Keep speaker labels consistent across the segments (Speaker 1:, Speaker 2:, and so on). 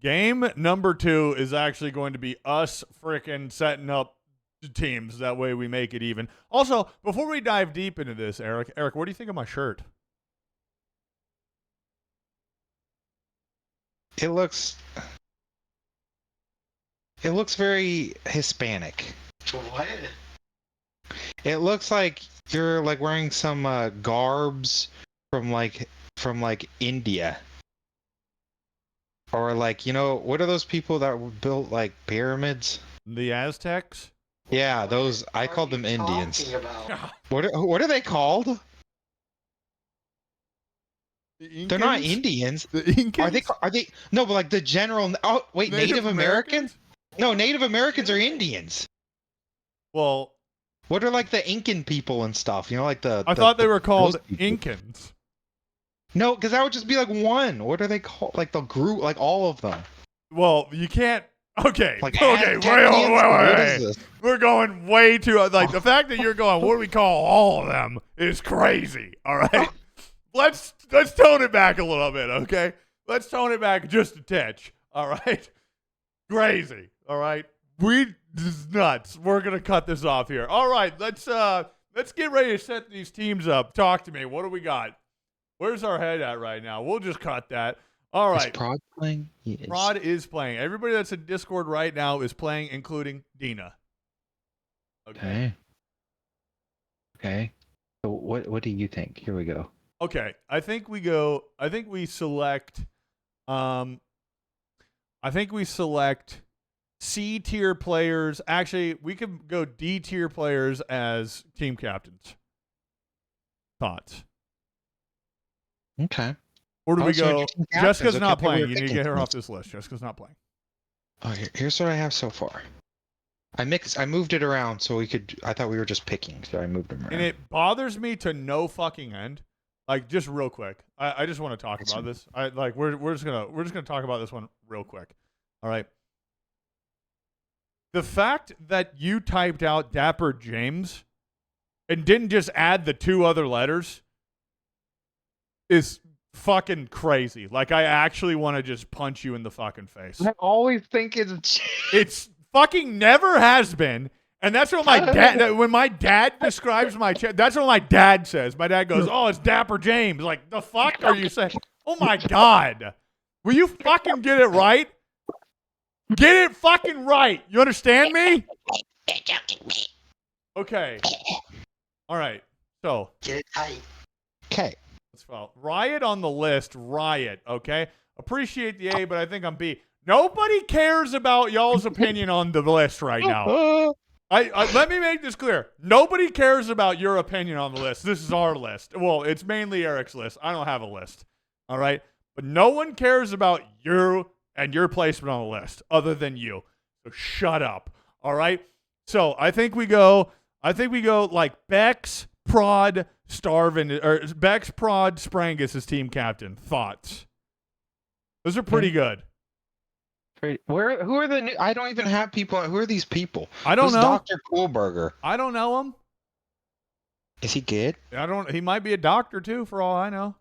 Speaker 1: game number 2 is actually going to be us freaking setting up teams. That way we make it even. Also, before we dive deep into this, Eric, what do you think of my shirt?
Speaker 2: It looks very Hispanic.
Speaker 3: What?
Speaker 2: It looks like you're like wearing some garbs from India. Or like, what are those people that built like pyramids?
Speaker 1: The Aztecs?
Speaker 2: Yeah, those I called them Indians. What are they called? They're not Indians.
Speaker 1: The Incans?
Speaker 2: Are they no, but like the general wait, Native Americans? No, Native Americans are Indians.
Speaker 1: Well,
Speaker 2: what are like the Incan people and stuff? Like
Speaker 1: I thought they were called Incans.
Speaker 2: No, because that would just be like one. What are they called? Like the group, like all of them.
Speaker 1: Well, you can't. Okay.
Speaker 2: Like
Speaker 1: wait. What is this? We're going way too. Like the fact that you're going, what do we call all of them is crazy. All right. Let's tone it back a little bit. Okay. Let's tone it back just a touch. All right. Crazy. All right. This is nuts. We're gonna cut this off here. All right. Let's get ready to set these teams up. Talk to me. What do we got? Where's our head at right now? We'll just cut that. All right.
Speaker 2: Is Prod playing? Yes.
Speaker 1: Prod is playing. Everybody that's in Discord right now is playing, including Dina.
Speaker 2: Okay. So what do you think? Here we go.
Speaker 1: Okay. I think we select C tier players. Actually, we could go D tier players as team captains. Thoughts?
Speaker 2: Okay.
Speaker 1: Or do we go? Jessica's not playing. You need to get her off this list. Jessica's not playing.
Speaker 2: Oh, here's what I have so far. I moved it around so we could. I thought we were just picking, so I moved them around.
Speaker 1: And it bothers me to no fucking end. Like, just real quick. I just want to talk about this. We're just gonna talk about this one real quick. All right. The fact that you typed out Dapper James and didn't just add the 2 other letters is fucking crazy. Like, I actually want to just punch you in the fucking face.
Speaker 2: I always think
Speaker 1: it's fucking never has been. And that's what my dad, when my dad describes my that's what my dad says. My dad goes, oh, it's Dapper James. Like, the fuck are you saying? Oh my God. Will you fucking get it right? Get it fucking right. You understand me? Okay. All right. So.
Speaker 3: Get it tight.
Speaker 2: Okay.
Speaker 1: Riot on the list. Riot. Okay. Appreciate the A, but I think I'm B. Nobody cares about y'all's opinion on the list right now. Let me make this clear. Nobody cares about your opinion on the list. This is our list. Well, it's mainly Eric's list. I don't have a list. All right. But no one cares about you and your placement on the list other than you. So shut up. All right. So I think we go like Bex, Prod, Starvin, or Bex, Prod, Sprangus as team captain. Thoughts? Those are pretty good.
Speaker 2: Who are the new? I don't even have people. Who are these people?
Speaker 1: I don't know.
Speaker 2: Dr. Kohlberger.
Speaker 1: I don't know him.
Speaker 2: Is he good?
Speaker 1: He might be a doctor too, for all I know.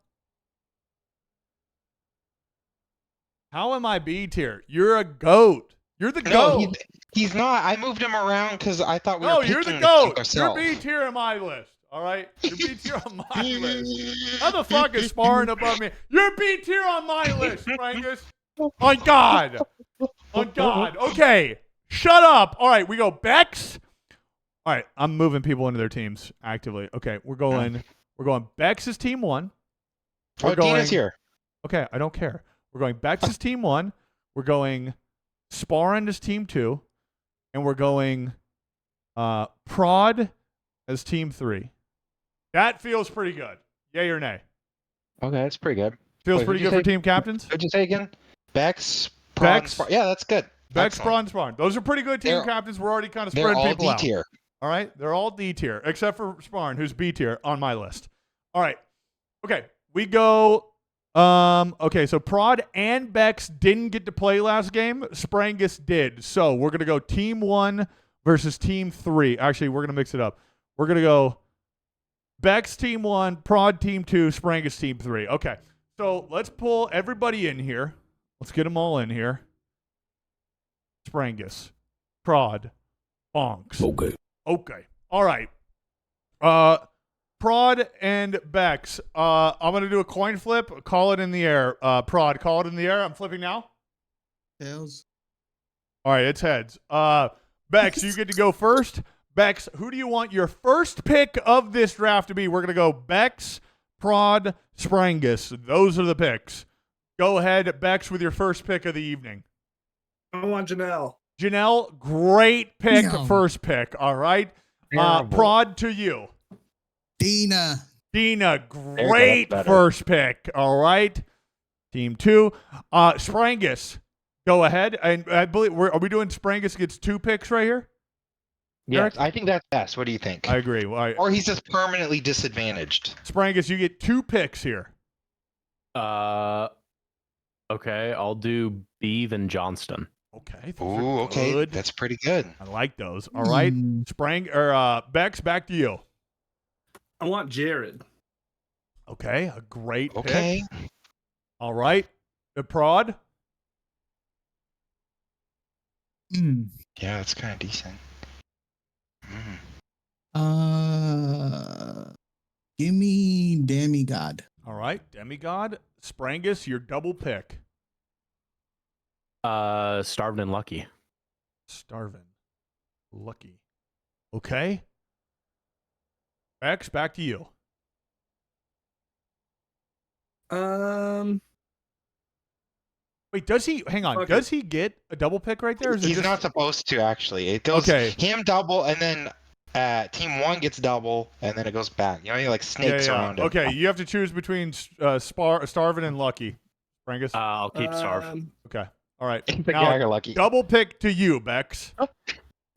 Speaker 1: How am I B tier? You're a goat. You're the goat.
Speaker 2: No, he's not. I moved him around because I thought we were picking.
Speaker 1: No, you're the goat. You're B tier on my list. All right? You're B tier on my list. How the fuck is sparring above me? You're B tier on my list, Frankus. On God. On God. Okay. Shut up. All right, we go Bex. All right, I'm moving people into their teams actively. Okay, we're going Bex is team 1.
Speaker 2: Dina's here.
Speaker 1: Okay, I don't care. We're going Bex is team 1. We're going Sparren as team 2. And we're going Prod as team 3. That feels pretty good. Yay or nay?
Speaker 2: Okay, that's pretty good.
Speaker 1: Feels pretty good for team captains?
Speaker 2: What'd you say again? Bex, Prod, Sparren. Yeah, that's good.
Speaker 1: Bex, Prod, and Sparren. Those are pretty good team captains. We're already kind of spreading people out.
Speaker 2: They're all D tier.
Speaker 1: All right? They're all D tier, except for Sparren, who's B tier on my list. All right. Okay, we go... okay, so Prod and Bex didn't get to play last game. Sprangus did. So we're going to go team 1 versus team 3. Actually, we're going to mix it up. We're going to go Bex team 1, Prod team 2, Sprangus team 3. Okay, so let's pull everybody in here. Let's get them all in here. Sprangus, Prod, Bonks. Okay. All right. Prod and Bex. I'm gonna do a coin flip. Call it in the air. Prod, call it in the air. I'm flipping now.
Speaker 3: Tails.
Speaker 1: All right, it's heads. Bex, you get to go first. Bex, who do you want your first pick of this draft to be? We're gonna go Bex, Prod, Sprangus. Those are the picks. Go ahead, Bex, with your first pick of the evening.
Speaker 4: I want Janelle.
Speaker 1: Janelle, great pick,
Speaker 3: Damn.
Speaker 1: first pick. All right.
Speaker 2: Terrible.
Speaker 1: Prod to you.
Speaker 3: Dina.
Speaker 1: Dina,
Speaker 2: go,
Speaker 1: great
Speaker 2: that's better.
Speaker 1: first pick. All right. Team 2. Sprangus, go ahead. And I believe are we doing Sprangus gets 2 picks right here?
Speaker 2: Yes,
Speaker 1: Eric?
Speaker 2: I think that's best. What do you think?
Speaker 1: I agree. Well,
Speaker 2: Or he's just permanently disadvantaged.
Speaker 1: Sprangus, you get 2 picks here.
Speaker 5: Okay, I'll do Beeve and Johnston.
Speaker 1: Okay. those are
Speaker 2: Ooh, okay.
Speaker 1: good.
Speaker 2: That's pretty good.
Speaker 1: I like those. All right. Bex, back to you.
Speaker 4: I want Jared.
Speaker 1: Okay. A great pick.
Speaker 2: Okay.
Speaker 1: All right. The Prod.
Speaker 3: Mm.
Speaker 2: Yeah, that's kind of decent.
Speaker 3: Give me Demigod.
Speaker 1: All right. Demigod. Sprangus, your double pick.
Speaker 5: Starved and Lucky.
Speaker 1: Starvin. Lucky. Okay. Bex, back to you. Wait, does he? Hang on.
Speaker 4: Okay.
Speaker 1: Does he get a double pick right there? Or is it
Speaker 2: He's
Speaker 1: just,
Speaker 2: not supposed to, actually. It goes him double, and then team 1 gets double, and then it goes back. You know, he like snakes around him.
Speaker 1: Okay, you have to choose between Starvin and Lucky. Sprangus.
Speaker 5: I'll keep Starve.
Speaker 1: Okay. All right.
Speaker 2: The
Speaker 1: Now,
Speaker 2: Gagger Lucky.
Speaker 1: double pick to you, Bex.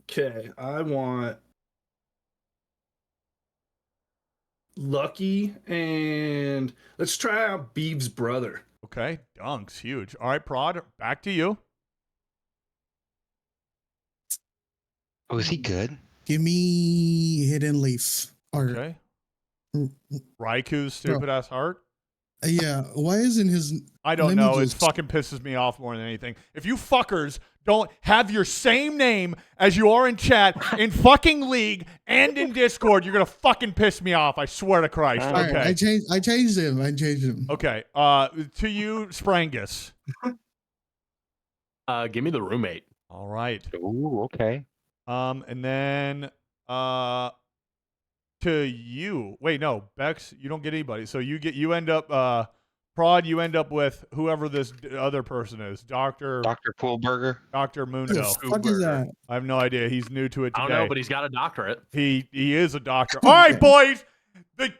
Speaker 4: Okay, I want Lucky, and let's try out Beeve's brother.
Speaker 1: Okay. Dunks. Huge. All right, Prod, back to you.
Speaker 2: Oh, is he good?
Speaker 3: Give me Hidden Leaf. Or,
Speaker 1: Okay.
Speaker 3: Mm,
Speaker 1: Raiku's stupid ass heart.
Speaker 3: yeah. Why isn't his?
Speaker 1: I don't
Speaker 3: Let me
Speaker 1: know. It
Speaker 3: just-
Speaker 1: fucking pisses me off more than anything. If you fuckers don't have your same name as you are in chat, in fucking League, and in Discord, you're gonna fucking piss me off. I swear to Christ.
Speaker 3: All right,
Speaker 1: Okay.
Speaker 3: I changed him.
Speaker 1: Okay. To you, Sprangus.
Speaker 5: Give me the roommate.
Speaker 1: All right.
Speaker 2: Ooh, okay.
Speaker 1: And then to you. Wait, no, Bex, you don't get anybody. So you end up Prod, you end up with whoever this other person is. Dr.
Speaker 2: Poolburger.
Speaker 1: Dr.
Speaker 3: Who
Speaker 1: Mundo.
Speaker 3: the fuck is that?
Speaker 1: I have no idea. He's new to it
Speaker 5: I
Speaker 1: today.
Speaker 5: don't know, but he's got a doctorate.
Speaker 1: He is a doctor. All right, boys. The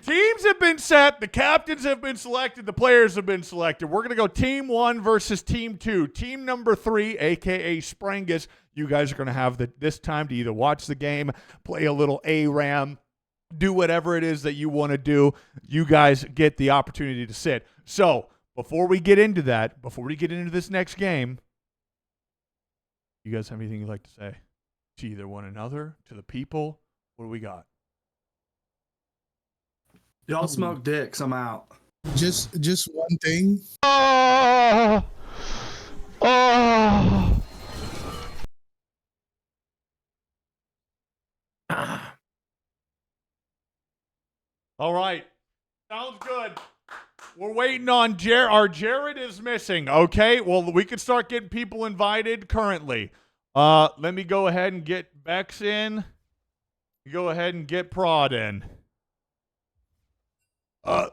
Speaker 1: teams have been set. The captains have been selected. The players have been selected. We're going to go team 1 versus team 2. Team number 3, a.k.a. Sprangus, you guys are going to have this time to either watch the game, play a little ARAM, do whatever it is that you want to do. You guys get the opportunity to sit. So before we get into that, before we get into this next game, you guys have anything you'd like to say to either one another, to the people? What do we got?
Speaker 4: Y'all smoke dicks. I'm out.
Speaker 3: Just one thing.
Speaker 1: All right. Sounds good. We're waiting on Jared. Our Jared is missing. Okay. Well, we can start getting people invited currently. Let me go ahead and get Bex in. Go ahead and get Prod in. All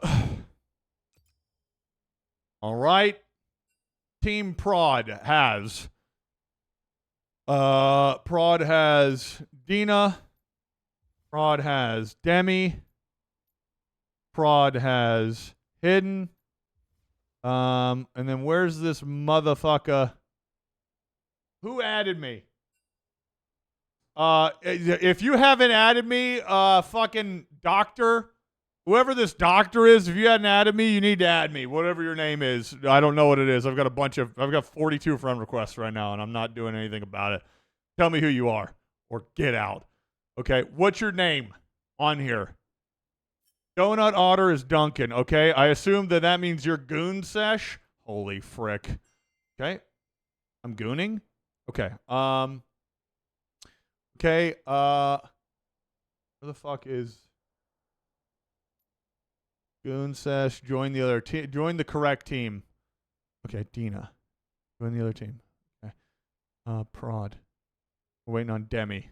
Speaker 1: right. Team Prod has Dina. Prod has Demi. Prod has Hidden. And then where's this motherfucker? Who added me? If you haven't added me, fucking doctor, whoever this doctor is, if you hadn't added me, you need to add me. Whatever your name is, I don't know what it is. I've got 42 friend requests right now, and I'm not doing anything about it. Tell me who you are, or get out. Okay, what's your name on here? Donut Otter is Duncan. Okay, I assume that means you're Goon Sesh. Holy frick. Okay. I'm gooning. Okay. Okay. Where the fuck is Goon Sesh? Join the other team. Join the correct team. Okay, Dina. Join the other team. Okay. Prod. We're waiting on Demi.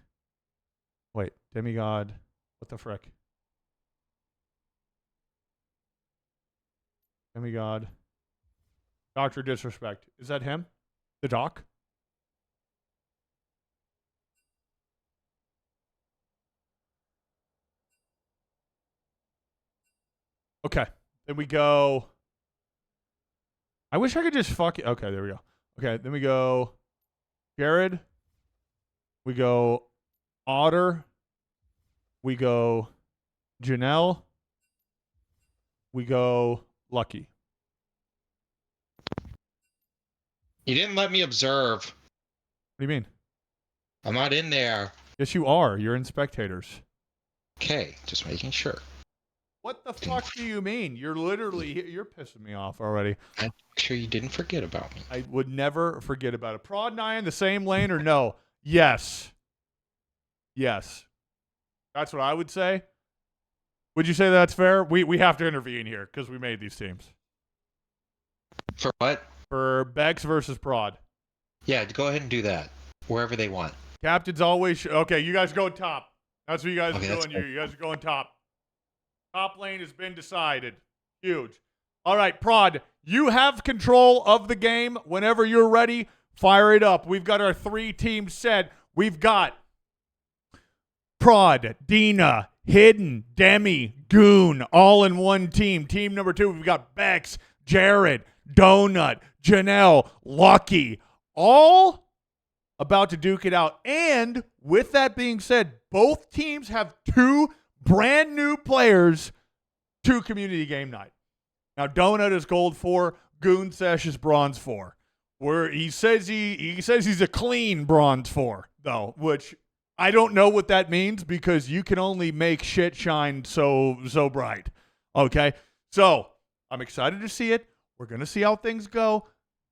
Speaker 1: Wait, Demigod. What the frick? Demigod. Dr. Disrespect. Is that him? The doc? Okay. Then we go. I wish I could just fuck it. Okay, there we go. Okay, then we go Jared. We go Otter. We go Janelle. We go Lucky.
Speaker 2: You didn't let me observe.
Speaker 1: What do you mean?
Speaker 2: I'm not in there.
Speaker 1: Yes, you are. You're in spectators.
Speaker 2: Okay, just making sure.
Speaker 1: What the fuck do you mean? You're pissing me off already.
Speaker 2: I'm sure you didn't forget about me.
Speaker 1: I would never forget about it. Prod and I in the same lane or no? Yes. Yes. That's what I would say. Would you say that's fair? We have to intervene here because we made these teams.
Speaker 2: For what?
Speaker 1: For Bex versus Prod.
Speaker 2: Yeah, go ahead and do that. Wherever they want.
Speaker 1: Captain's always... Okay, you guys go top. That's what you guys are doing here.
Speaker 2: Good.
Speaker 1: You guys are going top. Top lane has been decided. Huge. All right, Prod, you have control of the game. Whenever you're ready, fire it up. We've got our 3 teams set. We've got Prod, Dina, Hidden, Demi, Goon, all in one team. Team number 2, we've got Bex, Jared, Donut, Janelle, Lucky, all about to duke it out. And with that being said, both teams have 2 brand new players to community game night. Now, Donut is gold 4, Goon Sesh is bronze 4. Where he says he's a clean bronze 4, though, which I don't know what that means because you can only make shit shine so bright. Okay? So, I'm excited to see it. We're going to see how things go.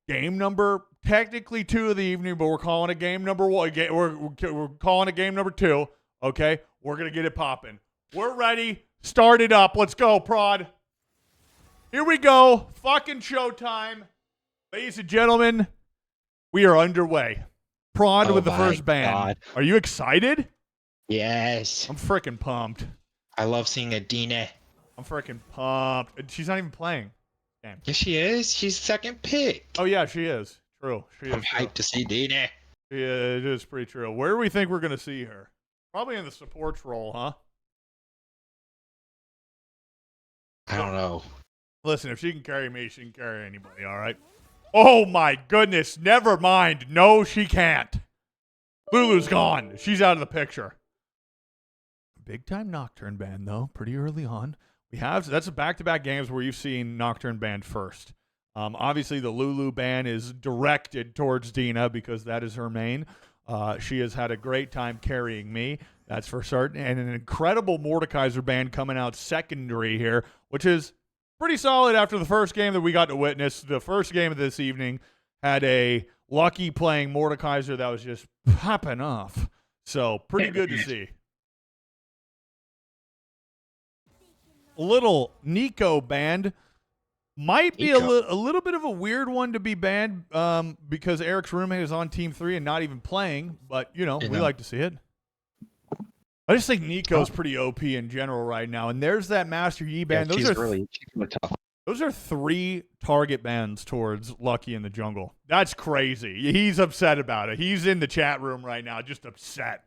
Speaker 1: Game number, technically 2 of the evening, but we're calling it game number 1. We're calling it game number 2. Okay? We're going to get it popping. We're ready. Start it up. Let's go, Prod. Here we go. Fucking showtime. Ladies and gentlemen, we are underway. Prod with the first band.
Speaker 2: God.
Speaker 1: Are you excited?
Speaker 2: Yes.
Speaker 1: I'm freaking pumped.
Speaker 2: I love seeing Adina.
Speaker 1: I'm freaking pumped. And she's not even playing. Damn.
Speaker 2: Yes, she is. She's second pick.
Speaker 1: Oh, yeah, she is. True. She is.
Speaker 2: I'm hyped to see Dina.
Speaker 1: Yeah, it is pretty true. Where do we think we're going to see her? Probably in the supports role, huh?
Speaker 2: I don't know.
Speaker 1: Listen, if she can carry me, she can carry anybody, all right? Oh, my goodness. Never mind. No, she can't. Lulu's gone. She's out of the picture. Big time Nocturne ban, though, pretty early on. That's back-to-back games where you've seen Nocturne banned first. Obviously, the Lulu ban is directed towards Dina because that is her main. She has had a great time carrying me. That's for certain. And an incredible Mordekaiser ban coming out secondary here, which is pretty solid after the first game that we got to witness. The first game of this evening had a Lucky playing Mordekaiser that was just popping off. So pretty good to see. A little Nico banned. Might be a little bit of a weird one to be banned because Eric's roommate is on Team 3 and not even playing. But, we like to see it. I just think Nico's pretty OP in general right now. And there's that Master Yi ban.
Speaker 2: Yeah, she's really tough.
Speaker 1: Those are 3 target bans towards Lucky in the jungle. That's crazy. He's upset about it. He's in the chat room right now, just upset.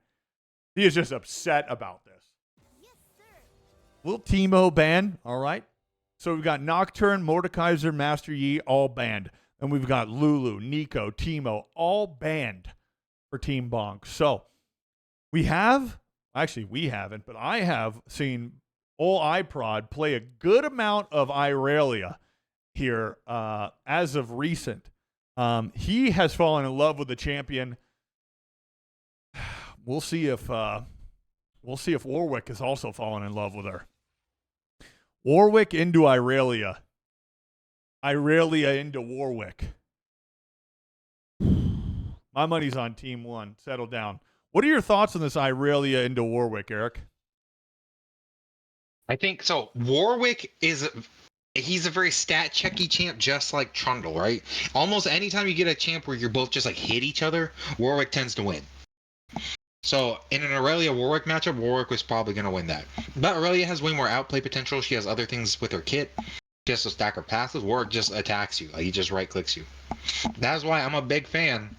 Speaker 1: He is just upset about this. Yes, sir. Little Teemo ban, all right. So we've got Nocturne, Mordekaiser, Master Yi, all banned. And we've got Lulu, Nico, Teemo, all banned for Team Bonk. So we haven't, but I have seen Ol iProd play a good amount of Irelia here as of recent. He has fallen in love with the champion. We'll see if Warwick has also fallen in love with her. Warwick into Irelia. Irelia into Warwick. My money's on Team 1. Settle down. What are your thoughts on this Irelia into Warwick, Eric?
Speaker 2: I think so. Warwick he's a very stat checky champ, just like Trundle, right? Almost anytime you get a champ where you're both just like hit each other, Warwick tends to win. So in an Aurelia Warwick matchup, Warwick was probably going to win that. But Aurelia has way more outplay potential. She has other things with her kit. She has to stack her passes. Warwick just attacks you. Like, he just right clicks you. That's why I'm a big fan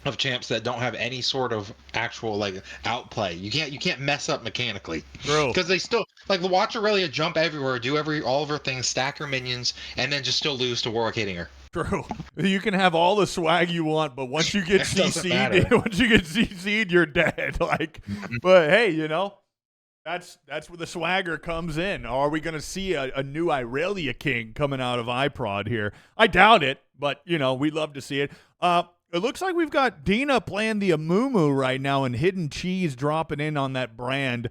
Speaker 2: of champs that don't have any sort of actual like outplay. You can't mess up mechanically. Because they still like watch Aurelia jump everywhere, do all of her things, stack her minions, and then just still lose to Warwick hitting her.
Speaker 1: True. You can have all the swag you want, but once you get CC'd, you're dead. Like, but hey, you know, that's where the swagger comes in. Are we gonna see a new Irelia King coming out of iProd here? I doubt it, but you know, we'd love to see it. It looks like we've got Dina playing the Amumu right now and Hidden Cheese dropping in on that brand.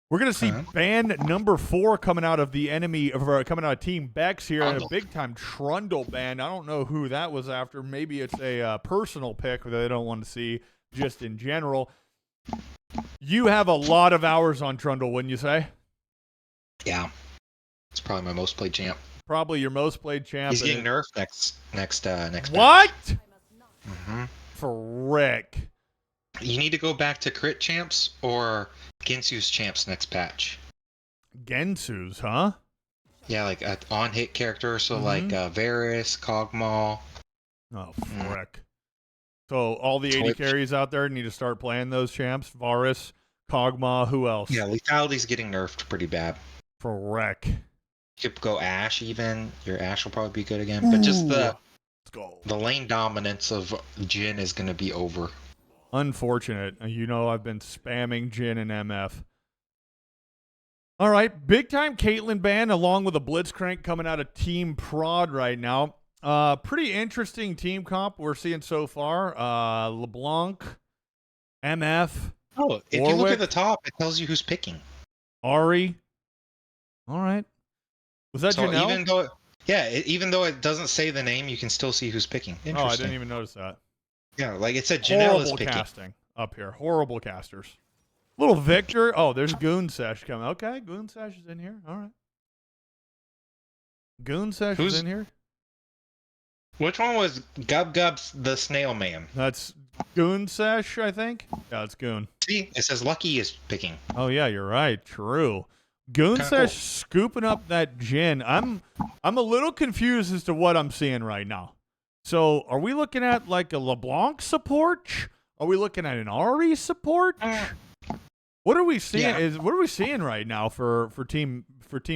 Speaker 1: We're going to see band number 4 coming out of coming out of Team Bex here, and a big-time Trundle band. I don't know who that was after. Maybe it's a personal pick that they don't want to see just in general. You have a lot of hours on Trundle, wouldn't you say?
Speaker 2: Yeah. It's probably my most played champ.
Speaker 1: Probably your most played champ.
Speaker 2: He's getting nerfed next
Speaker 1: What?
Speaker 2: Mm-hmm.
Speaker 1: Frick.
Speaker 2: You need to go back to crit champs or Ginsu's champs next patch.
Speaker 1: Gensu's, huh?
Speaker 2: Yeah, like an on-hit character, so like Varus, Kog'Maw.
Speaker 1: Oh, frick. So all the 80 carries out there need to start playing those champs. Varus, Kog'Maw, who else?
Speaker 2: Yeah, lethality's getting nerfed pretty bad.
Speaker 1: Frick.
Speaker 2: You could go Ashe even. Your Ashe will probably be good again. But just the lane dominance of Jhin is going to be over.
Speaker 1: Unfortunate. You know, I've been spamming Jhin and MF. All right, big time Caitlyn ban along with a Blitzcrank coming out of Team Prod right now. Pretty interesting team comp we're seeing so far. LeBlanc, MF.
Speaker 2: Oh, if
Speaker 1: Warwick,
Speaker 2: you look at the top, it tells you who's picking.
Speaker 1: Ari. All right. Was that Janelle?
Speaker 2: Even though it doesn't say the name, you can still see who's picking.
Speaker 1: Oh, I didn't even notice that.
Speaker 2: Yeah, like it said Janelle is picking.
Speaker 1: Horrible casting up here. Horrible casters. Little Victor. Oh, there's Goon Sesh coming. Okay, Goon Sesh is in here. All right. Goon Sesh is in here.
Speaker 2: Which one was Gub Gub's the Snail Man?
Speaker 1: That's Goon Sesh, I think. Yeah, it's Goon.
Speaker 2: See, it says Lucky is picking.
Speaker 1: Oh yeah, you're right. True. Goon Sesh scooping up that Jhin. I'm a little confused as to what I'm seeing right now. So, are we looking at like a LeBlanc support? Are we looking at an Ari support? What are we seeing?
Speaker 2: Yeah.
Speaker 1: What are we seeing right now for Team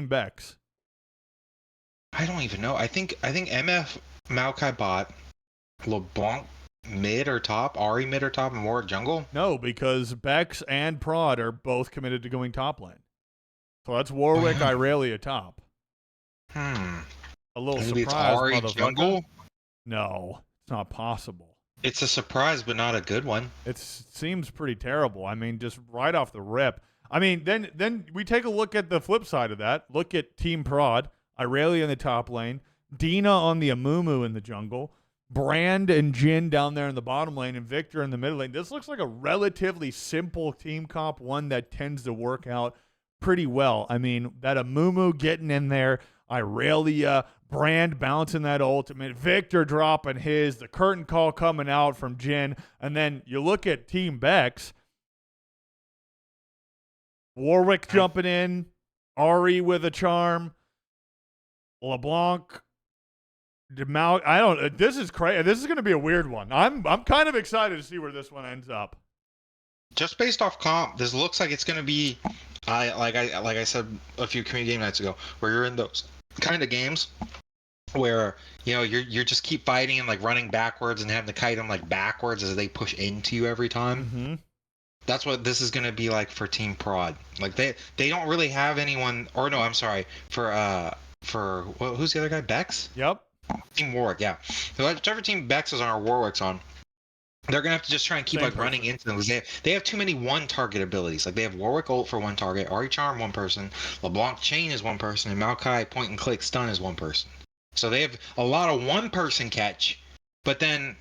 Speaker 1: Bex?
Speaker 2: I don't even know. I think MF Maokai bot, LeBlanc mid or top, Ari mid or top, and Warwick jungle.
Speaker 1: No, because Bex and Prod are both committed to going top lane. So that's Warwick, Irelia top.
Speaker 2: A
Speaker 1: little
Speaker 2: Maybe
Speaker 1: surprise,
Speaker 2: Ari
Speaker 1: motherfucker.
Speaker 2: jungle.
Speaker 1: No, it's not possible.
Speaker 2: It's a surprise, but not a good one.
Speaker 1: It seems pretty terrible. I mean, just right off the rip. I mean, then we take a look at the flip side of that. Look at Team Prod, Irelia in the top lane, Dina on the Amumu in the jungle, Brand and Jhin down there in the bottom lane, and Victor in the middle lane. This looks like a relatively simple team comp, one that tends to work out pretty well. I mean, that Amumu getting in there, Irelia, Brand bouncing that ultimate, Victor dropping his, the curtain call coming out from Jhin, and then you look at Team Bex, Warwick jumping in, Ari with a charm, LeBlanc, this is crazy. This is going to be a weird one. I'm kind of excited to see where this one ends up.
Speaker 2: Just based off comp, this looks like it's going to be, like I said a few community game nights ago, where you're in those kind of games where you're just keep fighting and like running backwards and having to kite them like backwards as they push into you every time.
Speaker 1: Mm-hmm.
Speaker 2: That's what this is going to be like for Team Prod. Like they don't really have anyone, or no, I'm sorry, for who's the other guy? Bex?
Speaker 1: Yep.
Speaker 2: Team Warwick, yeah. So whichever team Bex is on or Warwick's on, they're gonna have to just try and keep running into them because they have too many one target abilities. Like they have Warwick ult for one target, Ari Charm one person, LeBlanc Chain is one person, and Maokai point and click stun is one person. So they have a lot of one-person catch, but then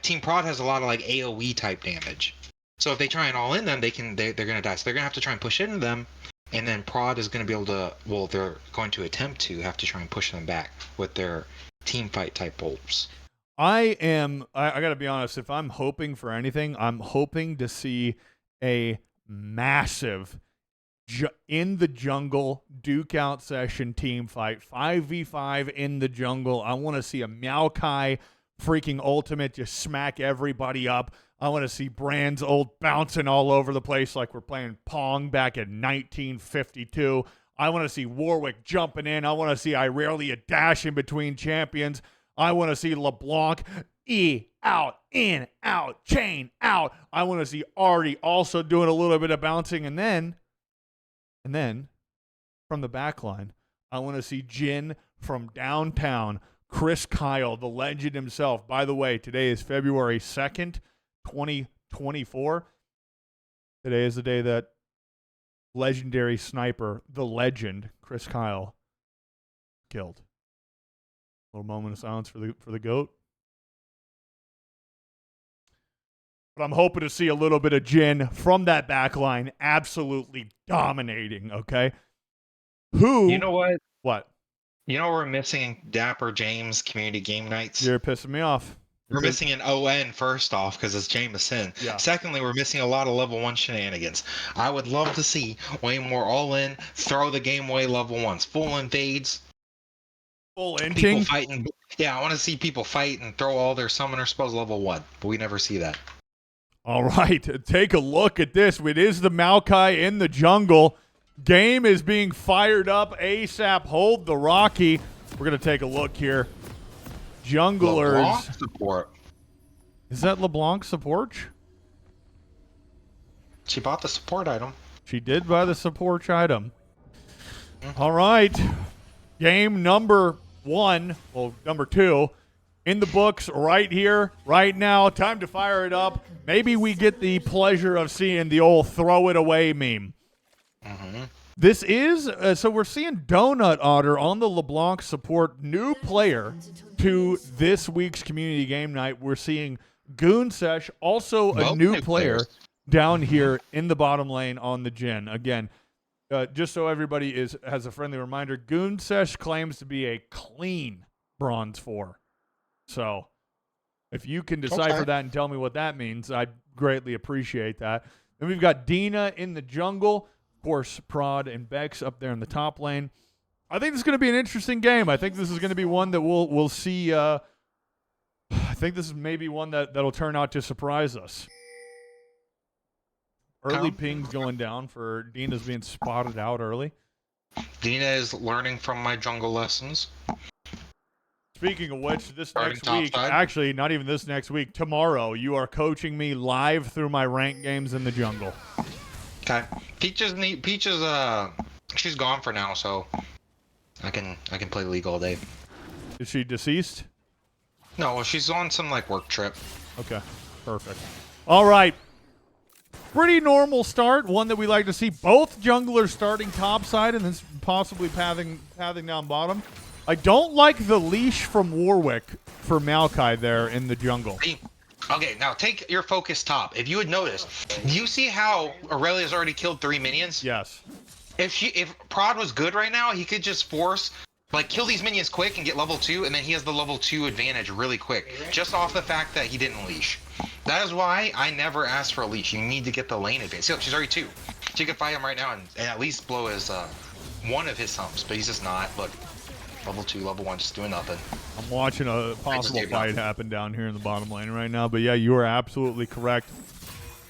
Speaker 2: Team Prod has a lot of like AoE type damage. So if they try and all in them, they're gonna die. So they're gonna have to try and push into them, and then Prod is gonna be able to. Well, they're going to attempt to have to try and push them back with their team fight type bolts.
Speaker 1: I gotta be honest, if I'm hoping for anything, I'm hoping to see a massive in the jungle Duke out session team fight, 5v5 in the jungle. I want to see a Maokai freaking ultimate just smack everybody up. I want to see Brand's ult bouncing all over the place like we're playing Pong back in 1952. I want to see Warwick jumping in. I want to see Irelia dashing between champions. I want to see LeBlanc E out, in, out, chain out. I want to see Artie also doing a little bit of bouncing. And then from the back line, I want to see Jin from downtown, Chris Kyle, the legend himself. By the way, today is February 2nd, 2024. Today is the day that legendary sniper, the legend, Chris Kyle, killed. A little moment of silence for the GOAT. But I'm hoping to see a little bit of Jin from that back line absolutely dominating, okay? Who?
Speaker 2: You know what?
Speaker 1: What?
Speaker 2: You know we're missing Dapper James community game nights.
Speaker 1: You're pissing me off.
Speaker 2: We're missing an ON first off because it's Jameson.
Speaker 1: Yeah.
Speaker 2: Secondly, we're missing a lot of level 1 shenanigans. I would love to see way more all in, throw the game away level 1s, full invades,
Speaker 1: full
Speaker 2: people
Speaker 1: inching.
Speaker 2: fighting. Yeah, I want to see people fight and throw all their summoner spells level 1, but we never see that.
Speaker 1: All right, take a look at this. It is the Maokai in the jungle. Game is being fired up ASAP. Hold the Rocky. We're going to take a look here. Junglers.
Speaker 2: LeBlanc support.
Speaker 1: Is that LeBlanc support?
Speaker 2: She bought the support item.
Speaker 1: She did buy the support item. All right. Game number 1, well, number 2, in the books right here, right now. Time to fire it up. Maybe we get the pleasure of seeing the old throw it away meme.
Speaker 2: Mm-hmm.
Speaker 1: This is, so we're seeing Donut Otter on the LeBlanc support, new player to this week's community game night. We're seeing Goon Sesh, also a new player down here in the bottom lane on the Jin. Again, just so everybody has a friendly reminder, Goon Sesh claims to be a clean bronze 4. So if you can decipher that and tell me what that means, I'd greatly appreciate that. Then we've got Dina in the jungle. Of course, Prod and Bex up there in the top lane. I think this is going to be an interesting game. I think this is going to be one that we'll see. I think this is maybe one that'll turn out to surprise us. Early pings going down for Dina's being spotted out early.
Speaker 2: Dina is learning from my jungle lessons.
Speaker 1: Speaking of which, this
Speaker 2: Starting
Speaker 1: next week,
Speaker 2: topside.
Speaker 1: actually, not even this next week, tomorrow, you are coaching me live through my ranked games in the jungle.
Speaker 2: Okay. Peaches, she's gone for now, so I can play League all day.
Speaker 1: Is she deceased?
Speaker 2: No, well, she's on some like work trip.
Speaker 1: Okay, perfect. All right. Pretty normal start, one that we like to see. Both junglers starting topside and then possibly pathing down bottom. I don't like the leash from Warwick for Maokai there in the jungle.
Speaker 2: Okay, now take your focus top. If you would notice, do you see how Aurelia's already killed 3 minions?
Speaker 1: Yes.
Speaker 2: If Prod was good right now, he could just force, like, kill these minions quick and get level 2, and then he has the level 2 advantage really quick, just off the fact that he didn't leash. That is why I never asked for a leash. You need to get the lane advantage. See, look, she's already 2. She could fight him right now and at least blow his one of his humps, but he's just not. Look, level 2, level 1, just doing nothing.
Speaker 1: I'm watching a possible fight happen down here in the bottom lane right now. But yeah, you are absolutely correct.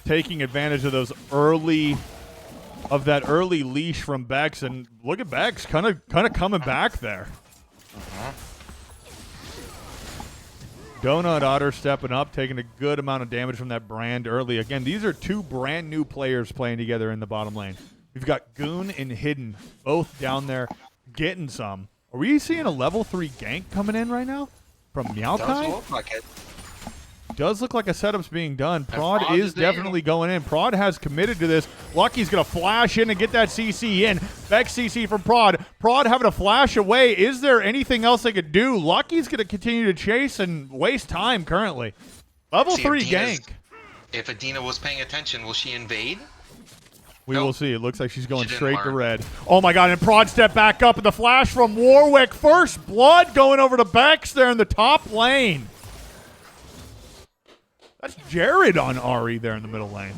Speaker 1: Taking advantage of that early leash from Bex, and look at Bex kind of coming back there. Donut Otter stepping up, taking a good amount of damage from that Brand early. Again, these are 2 brand new players playing together in the bottom lane. We've got Goon and Hidden both down there getting some. Are we seeing a level 3 gank coming in right now from Maokai?
Speaker 2: Does look like it.
Speaker 1: does look like a setup's being done. Prod
Speaker 2: Prod
Speaker 1: is
Speaker 2: is in.
Speaker 1: definitely going in. Prod has committed to this. Lucky's going to flash in and get that CC in. Vex CC from Prod. Prod having to flash away. Is there anything else they could do? Lucky's going to continue to chase and waste time currently. Level
Speaker 2: See,
Speaker 1: 3
Speaker 2: if Dina's-
Speaker 1: gank.
Speaker 2: If Adina was paying attention, will she invade?
Speaker 1: We
Speaker 2: Nope.
Speaker 1: will see. It looks like she's going
Speaker 2: She didn't
Speaker 1: straight to
Speaker 2: learn.
Speaker 1: red. Oh my god, and Prod step back up, and the flash from Warwick. First blood going over to Bex there in the top lane. That's Jared on Ari there in the middle lane.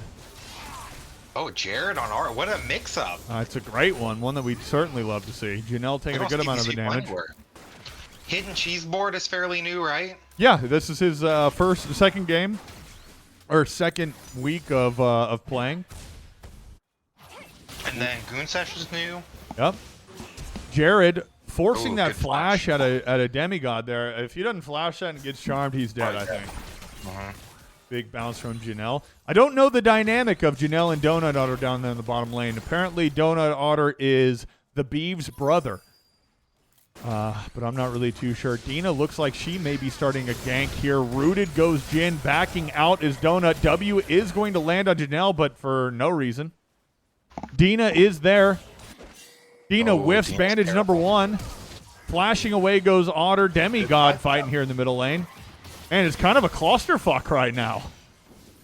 Speaker 2: Oh, Jared on R. What a mix-up.
Speaker 1: It's a great one that we'd certainly love to see. Janelle taking a good amount of the damage.
Speaker 2: Hidden cheese board is fairly new, right?
Speaker 1: Yeah, this is his second game, or second week of playing.
Speaker 2: And then Goon Sesh is new.
Speaker 1: Yep. Jared forcing
Speaker 2: Ooh,
Speaker 1: that
Speaker 2: good
Speaker 1: flash
Speaker 2: flash.
Speaker 1: at a demigod there. If he doesn't flash that and gets charmed, he's dead, I think.
Speaker 2: Uh-huh.
Speaker 1: Big bounce from Janelle. I don't know the dynamic of Janelle and Donut Otter down there in the bottom lane. Apparently, Donut Otter is the Beeves' brother. But I'm not really too sure. Dina looks like she may be starting a gank here. Rooted goes Jin. Backing out is Donut. W is going to land on Janelle, but for no reason. Dina is there. Dina whiffs
Speaker 2: Dina's
Speaker 1: bandage
Speaker 2: terrible.
Speaker 1: number 1. Flashing away goes Otter. Demigod fighting here in the middle lane. And it's kind of a clusterfuck right now.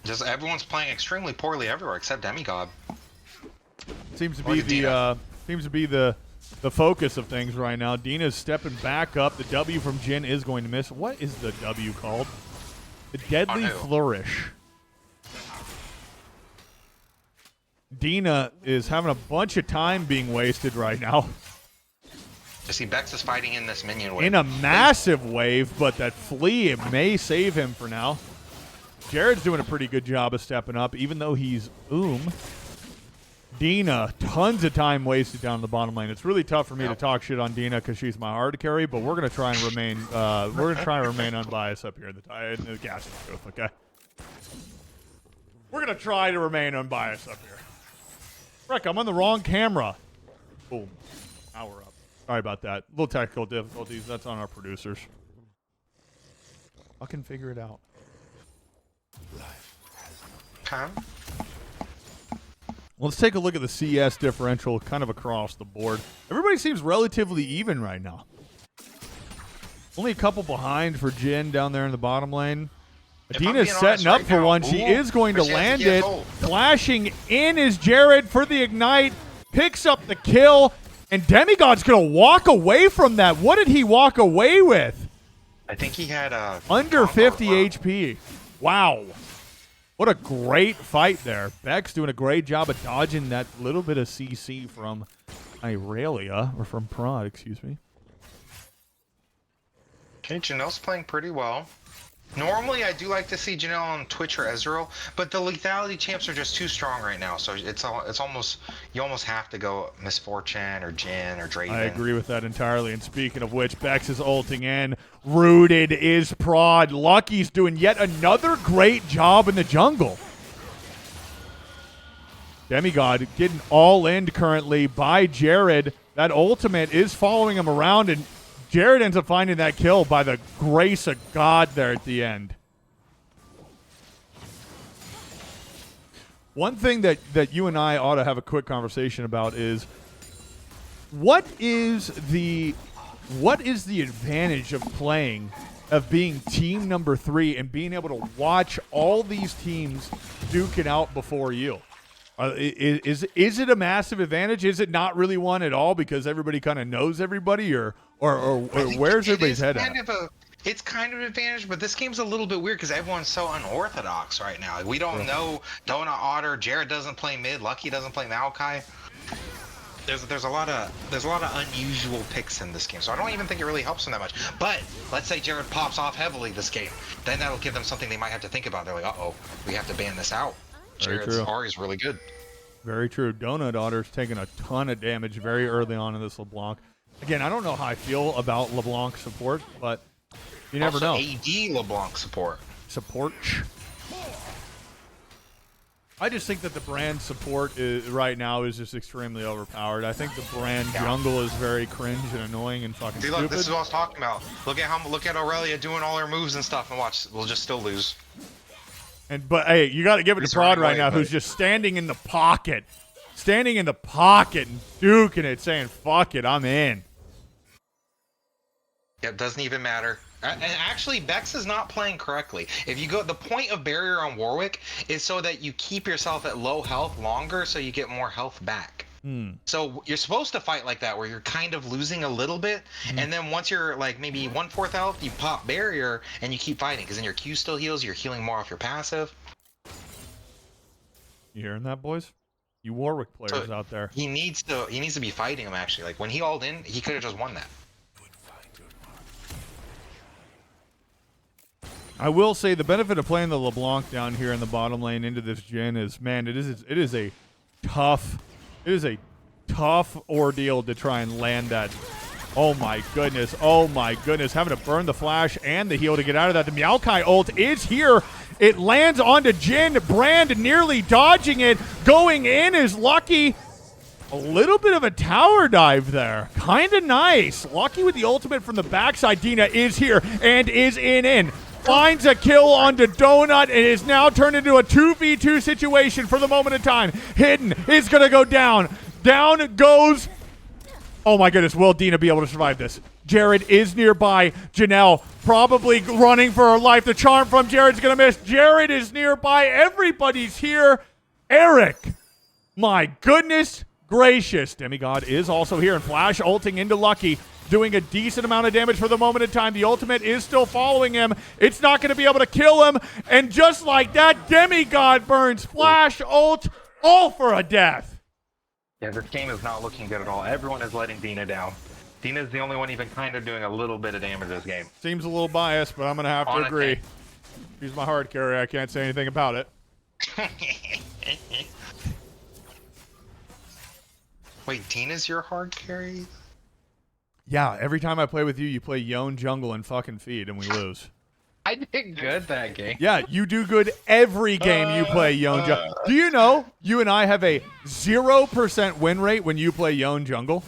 Speaker 2: Just everyone's playing extremely poorly everywhere except Demigod.
Speaker 1: Seems to
Speaker 2: Look
Speaker 1: be
Speaker 2: at
Speaker 1: the focus of things right now. Dina's stepping back up. The W from Jin is going to miss. What is the W called? The Deadly
Speaker 2: no.
Speaker 1: Flourish. Dina is having a bunch of time being wasted right now
Speaker 2: You see, Bex is fighting in this minion wave.
Speaker 1: in a massive wave, but that flea may save him for now. Jared's doing a pretty good job of stepping up, even though he's Dina, tons of time wasted down the bottom lane. It's really tough for me to talk shit on Dina because she's my hard carry, but we're gonna try and remain unbiased up here in the casting booth. Okay, we're gonna try to remain unbiased up here. Frick, I'm on the wrong camera. Boom. Now we're up. Sorry about that. Little technical difficulties. That's on our producers. I can figure it out.
Speaker 2: Okay.
Speaker 1: Let's take a look at the CS differential kind of across the board. Everybody seems relatively even right now. Only a couple behind for Jin down there in the bottom lane.
Speaker 2: If I'm
Speaker 1: Adina's
Speaker 2: being
Speaker 1: setting
Speaker 2: honest
Speaker 1: up
Speaker 2: right
Speaker 1: for
Speaker 2: now,
Speaker 1: one. She
Speaker 2: ooh,
Speaker 1: is going to
Speaker 2: Christianity
Speaker 1: land
Speaker 2: gets
Speaker 1: it.
Speaker 2: old.
Speaker 1: Flashing in is Jared for the ignite. Picks up the kill. And Demigod's going to walk away from that. What did he walk away with?
Speaker 2: I think he had
Speaker 1: Under
Speaker 2: combo
Speaker 1: 50
Speaker 2: as well.
Speaker 1: HP. Wow. What a great fight there. Beck's doing a great job of dodging that little bit of CC from Irelia, or from Prod, excuse me.
Speaker 2: Okay, Janelle's playing pretty well. Normally, I do like to see Janelle on Twitch or Ezreal, but the lethality champs are just too strong right now. So it's almost you almost have to go Misfortune or Jin or Draven.
Speaker 1: I agree with that entirely. And speaking of which, Bex is ulting in. Rooted is Prod. Lucky's doing yet another great job in the jungle. Demigod getting all in currently by Jared. That ultimate is following him around, and Jared ends up finding that kill by the grace of God there at the end. One thing that you and I ought to have a quick conversation about is what is the advantage of being team number 3 and being able to watch all these teams duking out before you? Is it a massive advantage? Is it not really one at all because everybody kind of knows everybody, or where's everybody's head at?
Speaker 2: It's kind of an advantage, but this game's a little bit weird because everyone's so unorthodox right now. We don't know Donut Otter, Jared doesn't play mid, Lucky doesn't play Maokai. There's a lot of unusual picks in this game, so I don't even think it really helps them that much. But let's say Jared pops off heavily this game, then that'll give them something they might have to think about. They're like, uh-oh, we have to ban this out.
Speaker 1: Very
Speaker 2: Jared's
Speaker 1: true.
Speaker 2: Ari is really good.
Speaker 1: Very true. Donut Otter's taking a ton of damage very early on in this LeBlanc. Again, I don't know how I feel about LeBlanc support, but you never
Speaker 2: Also,
Speaker 1: know.
Speaker 2: AD LeBlanc support.
Speaker 1: Support. I just think that the brand support right now is just extremely overpowered. I think the brand jungle is very cringe and annoying and fucking
Speaker 2: See,
Speaker 1: stupid.
Speaker 2: look, this is what I was talking about. Look at Aurelia doing all her moves and stuff, and watch, we'll just still lose.
Speaker 1: But hey, you got to give it
Speaker 2: He's
Speaker 1: to Prod
Speaker 2: running
Speaker 1: right
Speaker 2: away,
Speaker 1: now,
Speaker 2: buddy.
Speaker 1: who's just standing in the pocket and duking it, saying, "Fuck it, I'm in."
Speaker 2: It doesn't even matter. And actually, Bex is not playing correctly. If you go, the point of barrier on Warwick is so that you keep yourself at low health longer, so you get more health back. So you're supposed to fight like that, where you're kind of losing a little bit, and then once you're like maybe 1/4 health, you pop barrier and you keep fighting, because then your Q still heals. You're healing more off your passive.
Speaker 1: You hearing that, boys? You Warwick players
Speaker 2: So
Speaker 1: out there.
Speaker 2: He needs to be fighting him actually. Like when he alled in, he could have just won that.
Speaker 1: I will say the benefit of playing the LeBlanc down here in the bottom lane into this Jhin is, man, it is a tough ordeal to try and land that. Oh my goodness, having to burn the flash and the heal to get out of that. The Maokai ult is here. It lands onto Jhin. Brand nearly dodging it. Going in is Lucky. A little bit of a tower dive there. Kind of nice. Lucky with the ultimate from the backside. Dina is here and is in. Finds a kill onto Donut and is now turned into a 2v2 situation for the moment in time. Hidden is going to go down. Down goes. Oh my goodness, will Dina be able to survive this? Jared is nearby. Janelle probably running for her life. The charm from Jared's going to miss. Jared is nearby. Everybody's here. Eric. My goodness gracious. Demigod is also here and Flash ulting into Lucky. Doing a decent amount of damage for the moment in time. The ultimate is still following him. It's not going to be able to kill him. And just like that, Demigod burns Flash ult, all for a death.
Speaker 6: Yeah, this game is not looking good at all. Everyone is letting Dina down. Dina's the only one even kind of doing a little bit of damage this game.
Speaker 1: Seems a little biased, but I'm going to have to agree. He's my hard carry. I can't say anything about it.
Speaker 2: Wait, Dina's your hard carry?
Speaker 1: Yeah, every time I play with you, you play Yone jungle and fucking feed, and we lose.
Speaker 6: I did good that game.
Speaker 1: Yeah, you do good every game you play Yone jungle. Do you know you and I have a 0% win rate when you play Yone jungle?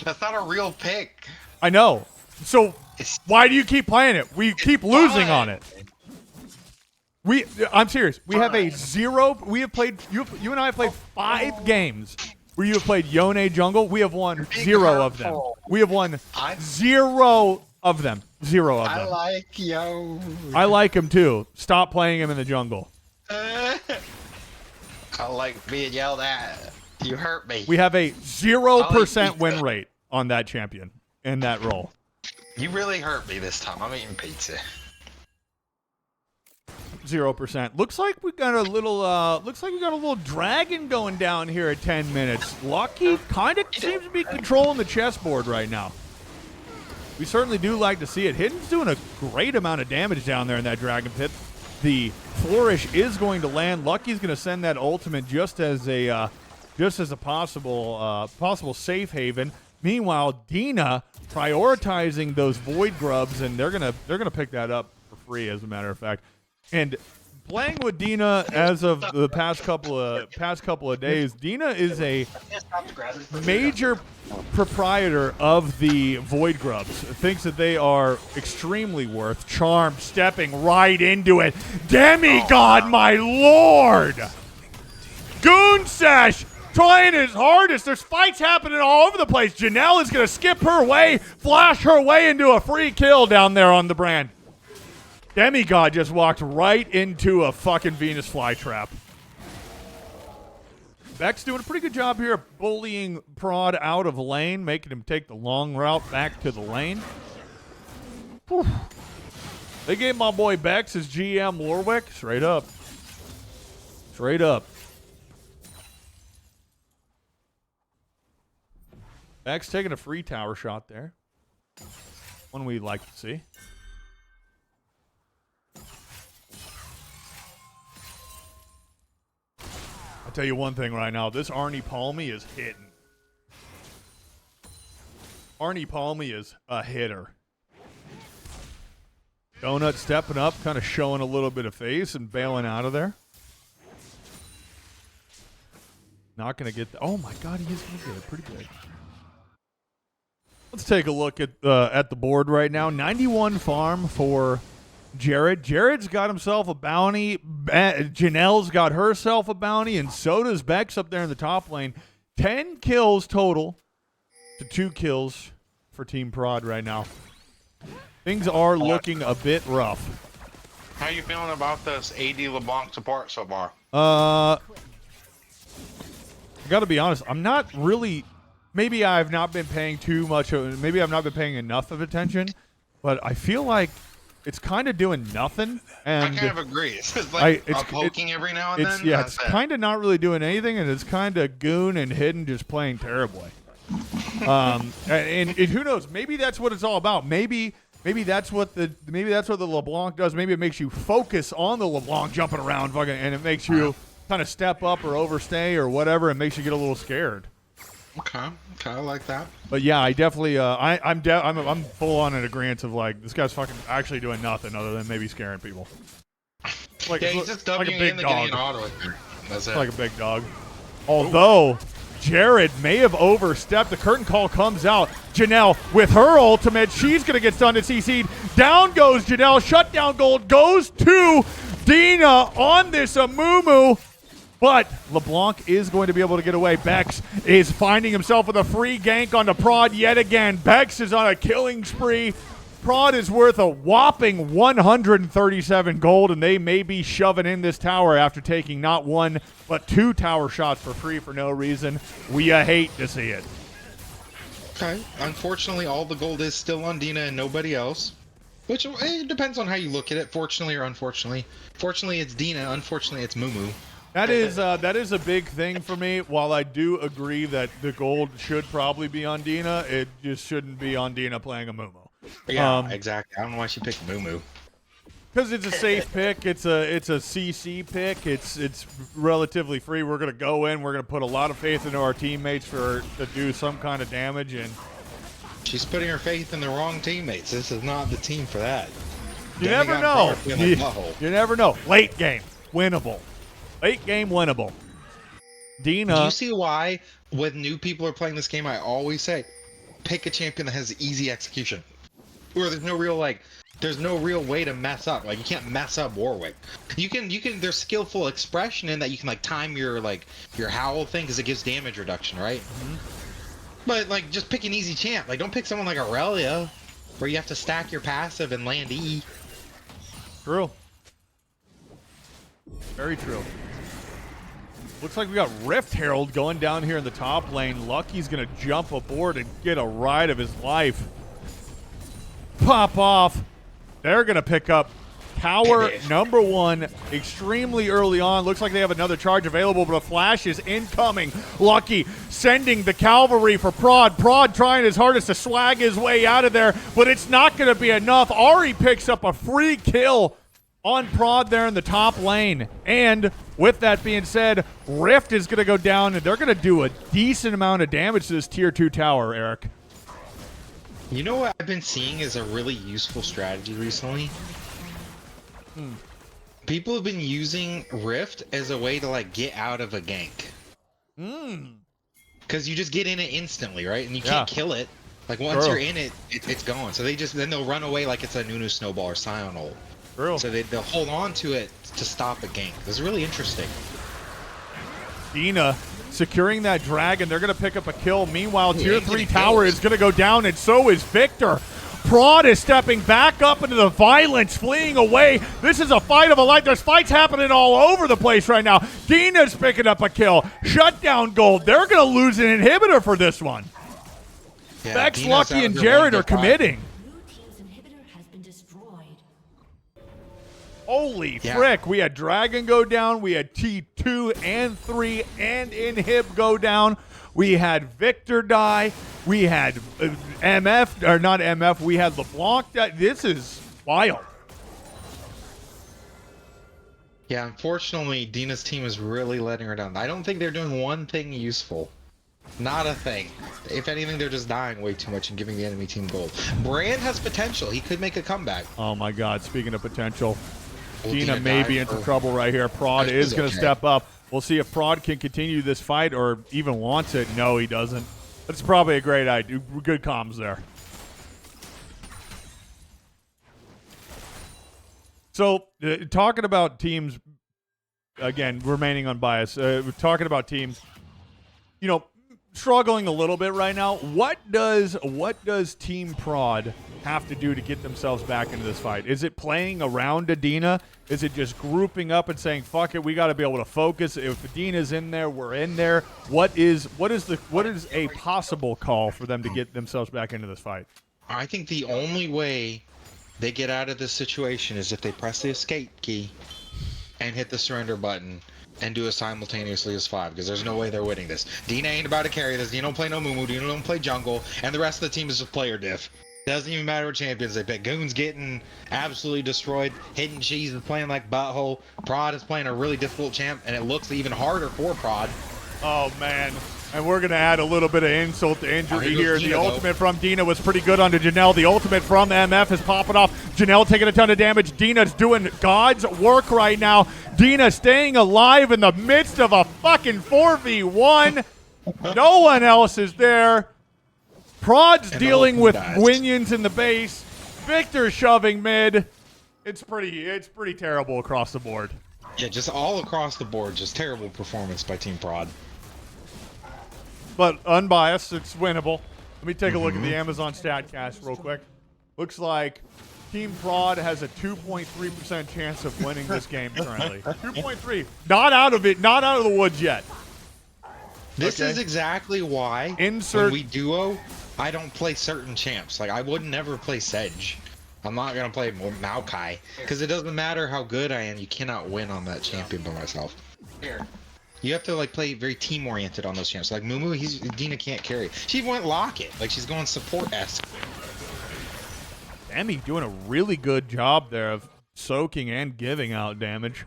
Speaker 2: That's not a real pick.
Speaker 1: I know. So why do you keep playing it? We keep losing on it. I'm serious. We have a 0. We have played. You and I have played 5 games where you have played Yone jungle. We have won 0 of them. We have won 0 of them. 0 of them.
Speaker 2: I like yo.
Speaker 1: I like him too. Stop playing him in the jungle.
Speaker 2: I like being yelled at. You hurt me.
Speaker 1: We have a 0% win rate on that champion in that role.
Speaker 2: You really hurt me this time. I'm eating pizza.
Speaker 1: 0%. Looks like we got a little dragon going down here at 10 minutes. Lucky kind of seems to be controlling the chessboard right now. We certainly do like to see it. Hidden's doing a great amount of damage down there in that dragon pit. The flourish is going to land. Lucky's going to send that ultimate just as a possible safe haven. Meanwhile, Dina prioritizing those void grubs, and they're gonna pick that up for free, as a matter of fact. And playing with Dina as of the past couple of days, Dina is a major proprietor of the void grubs. Thinks that they are extremely worth. Charm stepping right into it. Demigod, my lord! Goon Sash trying his hardest. There's fights happening all over the place. Janelle is going to skip her way, flash her way into a free kill down there on the brand. Demigod just walked right into a fucking Venus flytrap. Beck's doing a pretty good job here of bullying Prod out of lane, making him take the long route back to the lane. Whew. They gave my boy Bex his GM Warwick. Straight up. Straight up. Beck's taking a free tower shot there. One we'd like to see. I'll tell you one thing right now. This Arnie Palmy is hitting. Arnie Palmy is a hitter. Donut stepping up, kind of showing a little bit of face and bailing out of there. Not going to get oh my god, he is going to get it pretty good. Let's take a look at the board right now. 91 farm for Jared. Jared's got himself a bounty. Janelle's got herself a bounty, and so does Bex up there in the top lane. 10 kills total to 2 kills for Team Prod right now. Things are looking a bit rough.
Speaker 7: How you feeling about this AD LeBlanc support so far?
Speaker 1: I got to be honest. I'm not really. Maybe I've not been paying too much. Maybe I've not been paying enough of attention. But I feel like it's kind of doing nothing. And
Speaker 7: I kind of agree. It's like poking every now and then.
Speaker 1: Yeah, it's kind of not really doing anything, and it's kind of goon and hidden, just playing terribly. And who knows? Maybe that's what it's all about. Maybe that's what the LeBlanc does. Maybe it makes you focus on the LeBlanc jumping around, fucking, and it makes you kind of step up or overstay or whatever, and makes you get a little scared.
Speaker 7: Okay, I like that.
Speaker 1: But yeah, I definitely, I'm full on in agreement of like this guy's fucking actually doing nothing other than maybe scaring people. Like,
Speaker 7: Yeah, he's just
Speaker 1: like a
Speaker 7: Wing
Speaker 1: big
Speaker 7: in the
Speaker 1: dog.
Speaker 7: getting an auto in there. That's it.
Speaker 1: Like a big dog. Although Jared may have overstepped. The curtain call comes out. Janelle with her ultimate. She's going to get stunned and CC'd. Down goes Janelle. Shutdown gold goes to Dina on this Amumu. But LeBlanc is going to be able to get away. Bex is finding himself with a free gank onto Prod yet again. Bex is on a killing spree. Prod is worth a whopping 137 gold, and they may be shoving in this tower after taking not 1, but 2 tower shots for free for no reason. We hate to see it.
Speaker 2: Okay. Unfortunately, all the gold is still on Dina and nobody else. Which, it depends on how you look at it, fortunately or unfortunately. Fortunately, it's Dina. Unfortunately, it's Mumu.
Speaker 1: That is a big thing for me. While I do agree that the gold should probably be on Dina, it just shouldn't be on Dina playing a Mumu.
Speaker 2: Yeah, exactly. I don't know why she picked Mumu.
Speaker 1: Because it's a safe pick. It's a CC pick. It's relatively free. We're gonna go in. We're gonna put a lot of faith into our teammates to do some kind of damage. And
Speaker 2: She's putting her faith in the wrong teammates. This is not the team for that.
Speaker 1: you never know. You never know. Late game, winnable. Late game, winnable. Dina.
Speaker 2: Do you see why when new people are playing this game, I always say, pick a champion that has easy execution, where there's no real way to mess up. Like, you can't mess up Warwick. You can. There's skillful expression in that. You can like time your howl thing because it gives damage reduction, right? Mm-hmm. But like, just pick an easy champ. Like, don't pick someone like Aurelia, where you have to stack your passive and land E.
Speaker 1: True. Very true. Looks like we got Rift Herald going down here in the top lane. Lucky's going to jump aboard and get a ride of his life. Pop off. They're going to pick up tower number 1 extremely early on. Looks like they have another charge available, but a flash is incoming. Lucky sending the cavalry for Prod. Prod trying his hardest to swag his way out of there, but it's not going to be enough. Ari picks up a free kill on Prod there in the top lane. And with that being said, Rift is going to go down, and they're going to do a decent amount of damage to this tier 2 tower, Eric.
Speaker 2: You know what I've been seeing is a really useful strategy recently? People have been using Rift as a way to like get out of a gank. Because you just get in it instantly, right? And you can't kill it. Like once you're in it, it's gone. So then they'll run away like it's a Nunu Snowball or Scion ult. So they'll hold on to it to stop a gank. This is really interesting.
Speaker 1: Dina securing that dragon. They're going to pick up a kill. Meanwhile, tier 3 tower is going to go down, and so is Victor. Prod is stepping back up into the violence, fleeing away. This is a fight of a life. There's fights happening all over the place right now. Dina's picking up a kill. Shutdown gold. They're going to lose an inhibitor for this one.
Speaker 2: Yeah,
Speaker 1: Bex, Lucky, and Jared are committing. Holy frick, we had Dragon go down, we had T2 and 3 and Inhib go down, we had Victor die, we had MF, or not MF, we had LeBlanc die. This is wild.
Speaker 2: Yeah, unfortunately, Dina's team is really letting her down. I don't think they're doing one thing useful. Not a thing. If anything, they're just dying way too much and giving the enemy team gold. Brand has potential. He could make a comeback.
Speaker 1: Oh my god, speaking of potential, Dina may be into trouble right here. Prod is going to step up. We'll see if Prod can continue this fight or even wants it. No, he doesn't. That's probably a great idea. Good comms there. So, talking about teams, again, remaining unbiased, talking about teams, you know, struggling a little bit right now. What does Team Prod have to do to get themselves back into this fight? Is it playing around Adina? Is it just grouping up and saying, fuck it, we got to be able to focus? If Adina's in there, we're in there. What is a possible call for them to get themselves back into this fight?
Speaker 2: I think the only way they get out of this situation is if they press the escape key and hit the surrender button and do it simultaneously as 5, because there's no way they're winning this. Dina ain't about to carry this. Dina don't play no Mumu. Dina don't play jungle, and the rest of the team is just player diff. Doesn't even matter what champions they pick. Goon's getting absolutely destroyed. Hidden Cheese is playing like butthole. Prod is playing a really difficult champ, and it looks even harder for Prod.
Speaker 1: Oh, man. And we're going to add a little bit of insult to injury here.
Speaker 2: Dina,
Speaker 1: the ultimate from Dina was pretty good onto Janelle. The ultimate from MF is popping off. Janelle taking a ton of damage. Dina's doing God's work right now. Dina staying alive in the midst of a fucking 4v1. No one else is there. Prod's dealing with Winions in the base. Victor shoving mid. It's pretty terrible across the board.
Speaker 2: Yeah, just all across the board. Just terrible performance by Team Prod.
Speaker 1: But unbiased, it's winnable. Let me take a look at the Amazon StatCast real quick. Looks like Team Prod has a 2.3% chance of winning this game currently. 2.3. Not out of it. Not out of the woods yet.
Speaker 2: This is exactly why when we duo, I don't play certain champs. Like, I would never play Sedge. I'm not going to play Maokai. Because it doesn't matter how good I am. You cannot win on that champion by myself. Here. You have to like play very team-oriented on those champs. Like Mumu, Dina can't carry. She went Locket. Like she's going support-esque.
Speaker 1: Demi doing a really good job there of soaking and giving out damage.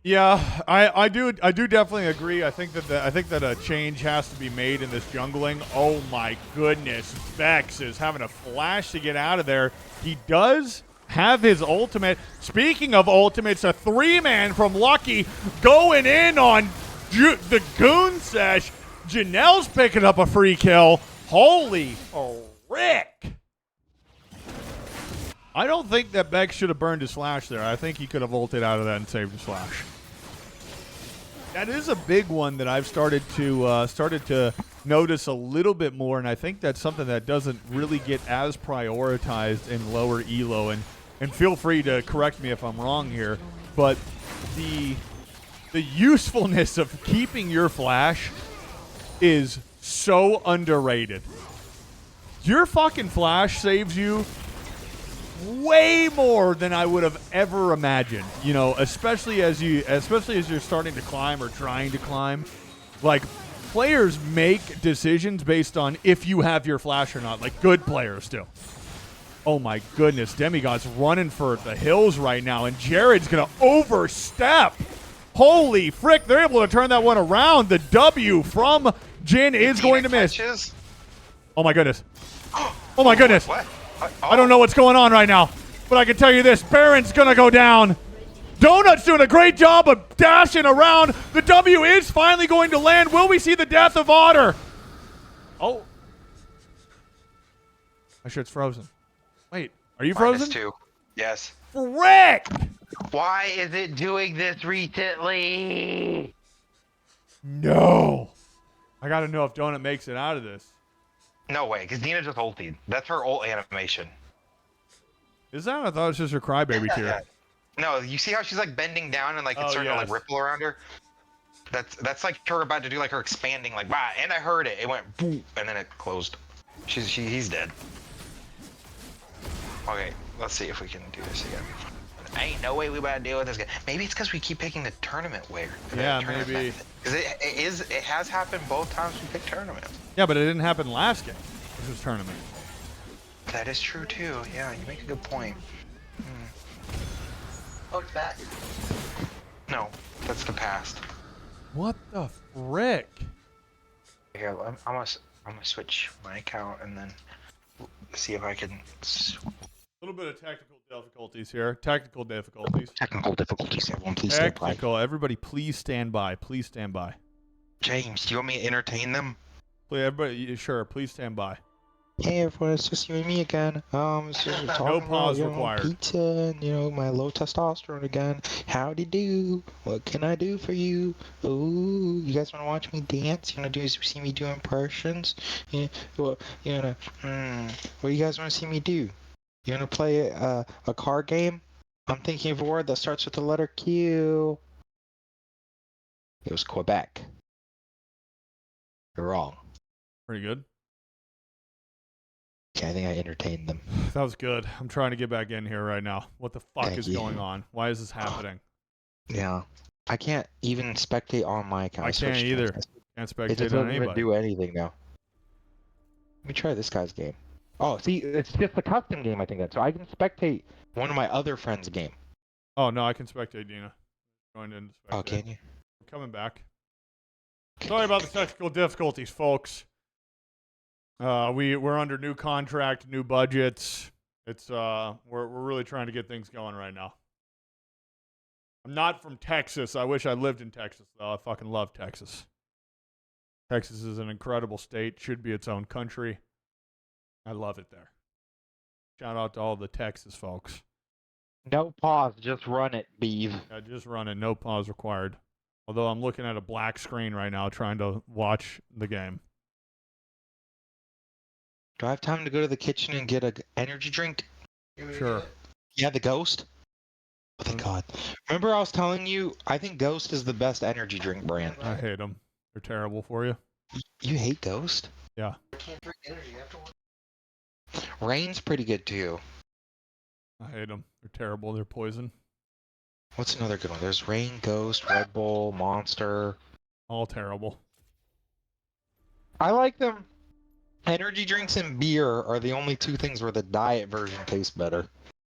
Speaker 1: Yeah, I do definitely agree. I think that a change has to be made in this jungling. Oh my goodness, Vex is having a flash to get out of there. He does have his ultimate. Speaking of ultimates, a 3-man from Lucky going in on the Goon Sesh. Janelle's picking up a free kill. Holy frick. I don't think that Beck should have burned his flash there. I think he could have ulted out of that and saved his flash. That is a big one that I've started to notice a little bit more, and I think that's something that doesn't really get as prioritized in lower ELO. And feel free to correct me if I'm wrong here, but the usefulness of keeping your flash is so underrated. Your fucking flash saves you way more than I would have ever imagined. You know, especially as you're starting to climb or trying to climb. Like, players make decisions based on if you have your flash or not. Like, good players do. Oh my goodness, Demigod's running for the hills right now, and Jared's gonna overstep. Holy frick, they're able to turn that one around. The W from Jin is going to miss. Oh my goodness. Oh my goodness.
Speaker 7: What?
Speaker 1: I don't know what's going on right now, but I can tell you this, Baron's gonna go down. Donut's doing a great job of dashing around. The W is finally going to land. Will we see the death of Otter? Oh. My shit's frozen. Wait, are you frozen?
Speaker 7: -2. Yes.
Speaker 1: Frick!
Speaker 7: Why is it doing this recently?
Speaker 1: No. I gotta know if Donut makes it out of this.
Speaker 7: No way, because Dina just ulted. That's her ult animation.
Speaker 1: Is that? I thought it was just her crybaby tier.
Speaker 7: No, you see how she's like bending down and like it's starting to like ripple around her? That's like her about to do like her expanding like wow, and I heard it. It went boom and then it closed. He's dead. Okay, let's see if we can do this again. Ain't no way we about to deal with this guy. Maybe it's because we keep picking the tournament wear.
Speaker 1: Yeah, maybe.
Speaker 7: Because it has happened both times we picked tournament.
Speaker 1: Yeah, but it didn't happen last game. This was tournament.
Speaker 7: That is true too. Yeah, you make a good point. Oh, it's back. No, that's the past.
Speaker 1: What the frick?
Speaker 7: Here, I'm gonna switch my account and then see if I can.
Speaker 1: A little bit of technical difficulties here. Technical difficulties.
Speaker 7: Technical difficulties, everyone. Please stand by.
Speaker 1: Technical. Everybody, please stand by. Please stand by.
Speaker 7: James, do you want me to entertain them?
Speaker 1: Please, everybody, sure. Please stand by.
Speaker 7: Hey everyone, it's just you and me again. So we're talking
Speaker 1: pause
Speaker 7: about,
Speaker 1: required.
Speaker 7: Pizza and, my low testosterone again. Howdy do? What can I do for you? Ooh, you guys want to watch me dance? You want to see me do impressions? Yeah, well, what do you guys want to see me do? You want to play a card game? I'm thinking of a word that starts with the letter Q. It was Quebec. You're wrong.
Speaker 1: Pretty good.
Speaker 7: Okay, I think I entertained them.
Speaker 1: That was good. I'm trying to get back in here right now. What the fuck
Speaker 7: Thank
Speaker 1: is
Speaker 7: you.
Speaker 1: going on? Why is this happening?
Speaker 7: Yeah. I can't even spectate on my account.
Speaker 1: I can't
Speaker 7: switched
Speaker 1: either.
Speaker 7: to it.
Speaker 1: Can't
Speaker 7: It
Speaker 1: spectate
Speaker 7: doesn't
Speaker 1: on
Speaker 7: even
Speaker 1: anybody.
Speaker 7: do anything now. Let me try this guy's game. Oh, see, it's just a custom game, I think that. So I can spectate one of my other friends' game.
Speaker 1: Oh, no, I can spectate, Dina. Joined in to spectate.
Speaker 7: Oh, can you?
Speaker 1: I'm coming back. Sorry about the technical difficulties, folks. We're under new contract, new budgets. It's we're really trying to get things going right now. I'm not from Texas. I wish I lived in Texas though. I fucking love Texas. Texas is an incredible state. Should be its own country. I love it there. Shout out to all the Texas folks.
Speaker 7: No pause, just run it, Beeve.
Speaker 1: Yeah, just run it. No pause required. Although I'm looking at a black screen right now trying to watch the game.
Speaker 7: Do I have time to go to the kitchen and get an energy drink?
Speaker 1: Sure.
Speaker 7: Yeah, the Ghost? Oh, thank God. Remember I was telling you, I think Ghost is the best energy drink brand.
Speaker 1: I hate them. They're terrible for you.
Speaker 7: You hate Ghost?
Speaker 1: Yeah.
Speaker 7: Rain's pretty good too.
Speaker 1: I hate them. They're terrible. They're poison.
Speaker 7: What's another good one? There's Rain, Ghost, Red Bull, Monster.
Speaker 1: All terrible.
Speaker 7: I like them. Energy drinks and beer are the only two things where the diet version tastes better.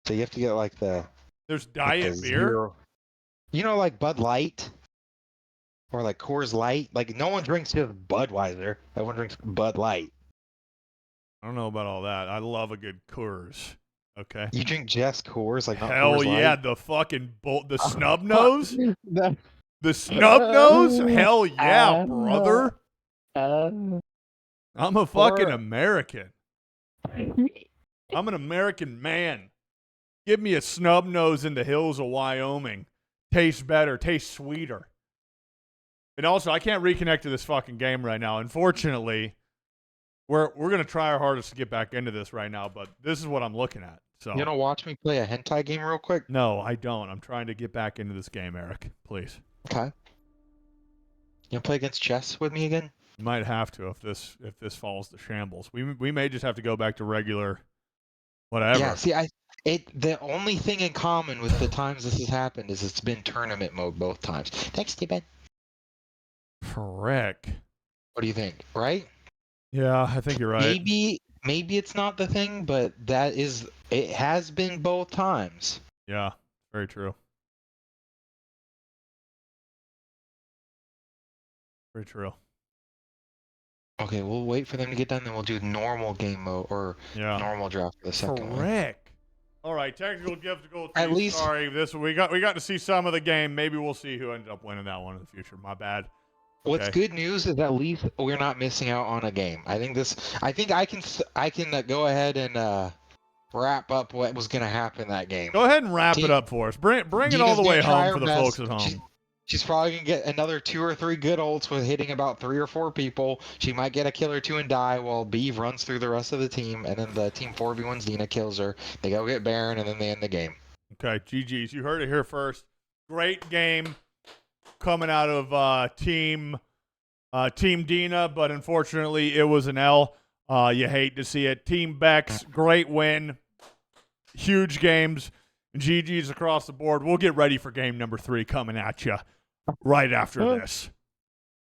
Speaker 7: So you have to get like the...
Speaker 1: There's
Speaker 7: like
Speaker 1: diet
Speaker 7: the
Speaker 1: beer?
Speaker 7: zero- You know, like Bud Light? Or like Coors Light? Like, no one drinks just Budweiser. Everyone drinks Bud Light.
Speaker 1: I don't know about all that. I love a good Coors. Okay.
Speaker 7: You drink just Coors? Like, not
Speaker 1: Hell
Speaker 7: Coors
Speaker 1: yeah,
Speaker 7: Light?
Speaker 1: the fucking the snub nose?
Speaker 7: The-
Speaker 1: The snub nose? Hell yeah, brother. I'm a fucking American. I'm an American man. Give me a snub nose in the hills of Wyoming. Tastes better, tastes sweeter. And also, I can't reconnect to this fucking game right now. Unfortunately, we're gonna try our hardest to get back into this right now, but this is what I'm looking at. So
Speaker 7: You wanna watch me play a hentai game real quick?
Speaker 1: no, I don't. I'm trying to get back into this game, Eric. Please.
Speaker 7: Okay. You wanna play against chess with me again?
Speaker 1: You might have to if this falls to shambles. We may just have to go back to regular whatever.
Speaker 7: Yeah, see, the only thing in common with the times this has happened is it's been tournament mode both times. Thanks, Stephen.
Speaker 1: Frick.
Speaker 7: What do you think? Right?
Speaker 1: Yeah, I think you're right.
Speaker 7: Maybe it's not the thing, but it has been both times.
Speaker 1: Yeah, very true. Very true.
Speaker 7: Okay, we'll wait for them to get done, then we'll do normal game mode or
Speaker 1: Yeah.
Speaker 7: normal draft for the second one.
Speaker 1: Frick. All right, technical difficulties.
Speaker 7: At least-
Speaker 1: Sorry, we got to see some of the game. Maybe we'll see who ended up winning that one in the future. My bad.
Speaker 7: What's
Speaker 1: Okay.
Speaker 7: good news is at least we're not missing out on a game. I think I can go ahead and wrap up what was gonna happen that game.
Speaker 1: Go ahead and wrap it
Speaker 7: Tina-
Speaker 1: up for us. Bring it all
Speaker 7: Dina's
Speaker 1: the way
Speaker 7: gonna try
Speaker 1: home
Speaker 7: her
Speaker 1: for the
Speaker 7: best.
Speaker 1: folks at home.
Speaker 7: She's probably gonna get another 2 or 3 good ults with hitting about 3 or 4 people. She might get a kill or 2 and die while Beeve runs through the rest of the team, and then the team 4v1's Dina kills her. They go get Baron, and then they end the game.
Speaker 1: Okay, GG's. You heard it here first. Great game coming out of Team Dina, but unfortunately it was an L. You hate to see it. Team Bex, great win. Huge games. GG's across the board. We'll get ready for game number 3 coming at you right after this.